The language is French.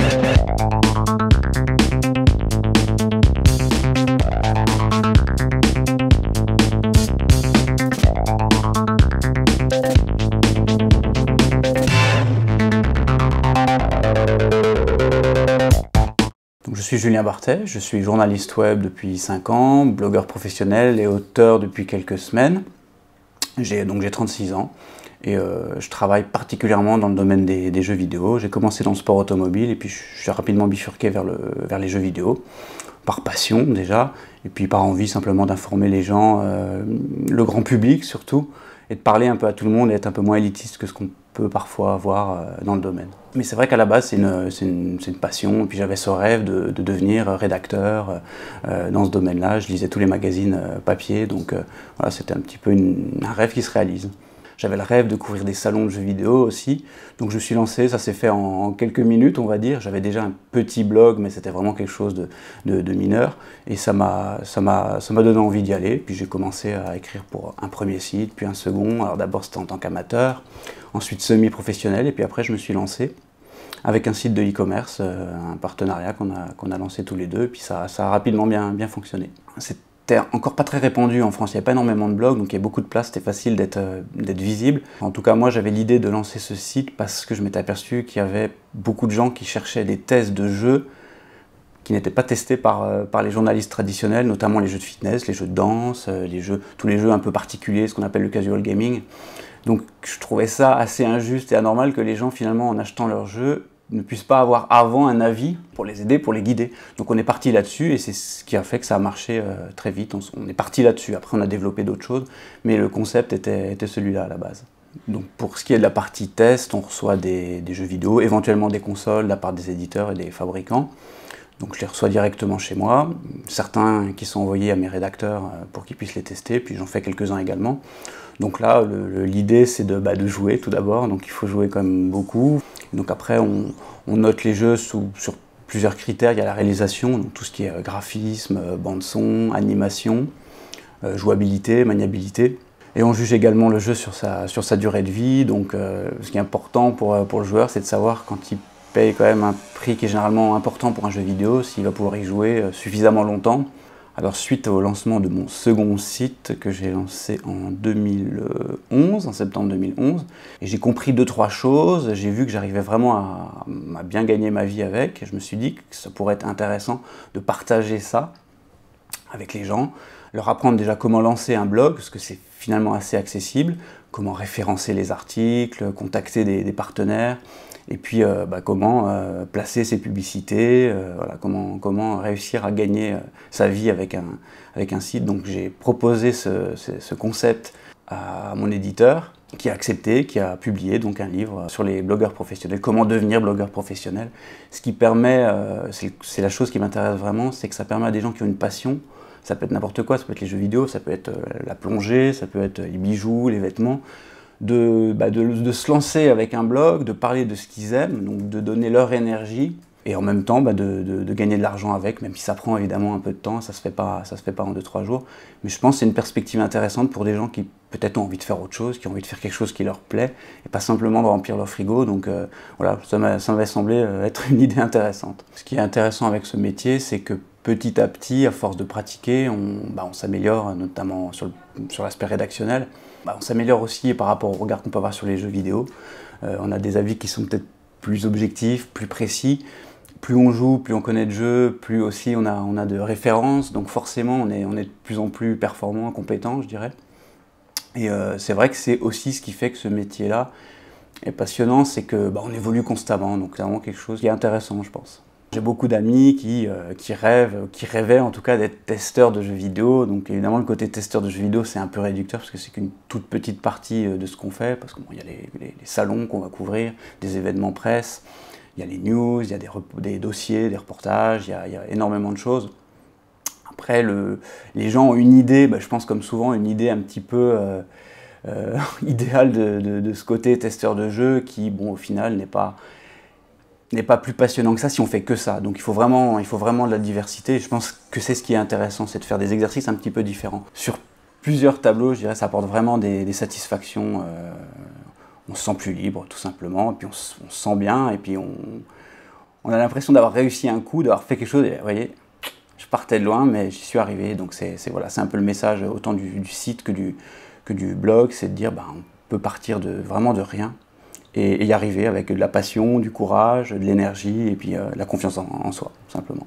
Je suis Julien Bartet, je suis journaliste web depuis 5 ans, blogueur professionnel et auteur depuis quelques semaines. J'ai 36 ans et je travaille particulièrement dans le domaine des jeux vidéo. J'ai commencé dans le sport automobile et puis je suis rapidement bifurqué vers les jeux vidéo, par passion déjà, et puis par envie simplement d'informer les gens, le grand public surtout, et de parler un peu à tout le monde et être un peu moins élitiste que ce qu'on peut parfois avoir dans le domaine. Mais c'est vrai qu'à la base c'est une passion, et puis j'avais ce rêve de devenir rédacteur dans ce domaine-là. Je lisais tous les magazines papier, donc voilà, c'était un petit peu un rêve qui se réalise. J'avais le rêve de couvrir des salons de jeux vidéo aussi, donc je me suis lancé, ça s'est fait en quelques minutes on va dire. J'avais déjà un petit blog, mais c'était vraiment quelque chose de mineur, et ça m'a donné envie d'y aller. Puis j'ai commencé à écrire pour un premier site, puis un second. Alors d'abord c'était en tant qu'amateur, ensuite semi-professionnel, et puis après je me suis lancé avec un site de e-commerce, un partenariat qu'on a lancé tous les deux, et puis ça a rapidement bien fonctionné. C'était encore pas très répandu en France, il n'y avait pas énormément de blogs, donc il y avait beaucoup de place, c'était facile d'être visible. En tout cas, moi j'avais l'idée de lancer ce site parce que je m'étais aperçu qu'il y avait beaucoup de gens qui cherchaient des tests de jeux qui n'étaient pas testés par les journalistes traditionnels, notamment les jeux de fitness, les jeux de danse, tous les jeux un peu particuliers, ce qu'on appelle le casual gaming. Donc je trouvais ça assez injuste et anormal que les gens finalement, en achetant leurs jeux, ne puissent pas avoir avant un avis pour les aider, pour les guider. Donc on est parti là-dessus et c'est ce qui a fait que ça a marché très vite. On est parti là-dessus, après on a développé d'autres choses, mais le concept était celui-là à la base. Donc pour ce qui est de la partie test, on reçoit des jeux vidéo, éventuellement des consoles de la part des éditeurs et des fabricants. Donc je les reçois directement chez moi, certains qui sont envoyés à mes rédacteurs pour qu'ils puissent les tester, puis j'en fais quelques-uns également. Donc là, l'idée c'est de jouer tout d'abord, donc il faut jouer quand même beaucoup. Donc après, on note les jeux sur plusieurs critères. Il y a la réalisation, donc tout ce qui est graphisme, bande-son, animation, jouabilité, maniabilité. Et on juge également le jeu sur sa durée de vie. Donc ce qui est important pour le joueur, c'est de savoir quand il paye quand même un prix qui est généralement important pour un jeu vidéo, s'il va pouvoir y jouer suffisamment longtemps. Alors suite au lancement de mon second site que j'ai lancé en 2011, en septembre 2011, et j'ai compris 2-3 choses, j'ai vu que j'arrivais vraiment à bien gagner ma vie avec, et je me suis dit que ça pourrait être intéressant de partager ça avec les gens, leur apprendre déjà comment lancer un blog, parce que c'est finalement assez accessible, comment référencer les articles, contacter des partenaires, et puis comment placer ses publicités, voilà, comment réussir à gagner sa vie avec un site. Donc j'ai proposé ce concept à mon éditeur, qui a accepté, qui a publié donc un livre sur les blogueurs professionnels, comment devenir blogueur professionnel. Ce qui permet, c'est la chose qui m'intéresse vraiment, c'est que ça permet à des gens qui ont une passion, ça peut être n'importe quoi, ça peut être les jeux vidéo, ça peut être la plongée, ça peut être les bijoux, les vêtements, de se lancer avec un blog, de parler de ce qu'ils aiment, donc de donner leur énergie, et en même temps de gagner de l'argent avec, même si ça prend évidemment un peu de temps, ça se fait pas en 2-3 jours. Mais je pense que c'est une perspective intéressante pour des gens qui peut-être ont envie de faire autre chose, qui ont envie de faire quelque chose qui leur plaît, et pas simplement de remplir leur frigo. Donc voilà, ça m'avait semblé être une idée intéressante. Ce qui est intéressant avec ce métier, c'est que petit à petit, à force de pratiquer, on s'améliore, notamment sur l'aspect rédactionnel. On s'améliore aussi par rapport au regard qu'on peut avoir sur les jeux vidéo. On a des avis qui sont peut-être plus objectifs, plus précis. Plus on joue, plus on connaît de jeu, plus aussi on a de références. Donc forcément, on est de plus en plus performant, compétent, je dirais. Et c'est vrai que c'est aussi ce qui fait que ce métier-là est passionnant, c'est que on évolue constamment. Donc c'est vraiment quelque chose qui est intéressant, je pense. J'ai beaucoup d'amis qui rêvaient en tout cas d'être testeurs de jeux vidéo. Donc évidemment le côté testeur de jeux vidéo c'est un peu réducteur parce que c'est qu'une toute petite partie de ce qu'on fait. Parce qu'il y a les salons qu'on va couvrir, des événements presse, il y a les news, il y a des dossiers, des reportages, il y a énormément de choses. Après les gens ont une idée, je pense comme souvent, une idée un petit peu idéale de ce côté testeur de jeux qui au final n'est pas plus passionnant que ça si on fait que ça. Donc il faut vraiment de la diversité. Et je pense que c'est ce qui est intéressant, c'est de faire des exercices un petit peu différents. Sur plusieurs tableaux, je dirais, ça apporte vraiment des satisfactions. On se sent plus libre, tout simplement, et puis on se sent bien, et puis on a l'impression d'avoir réussi un coup, d'avoir fait quelque chose, et vous voyez, je partais de loin, mais j'y suis arrivé. Donc voilà, c'est un peu le message autant du site que du blog, c'est de dire on peut partir vraiment de rien et y arriver avec de la passion, du courage, de l'énergie et puis la confiance en soi, tout simplement.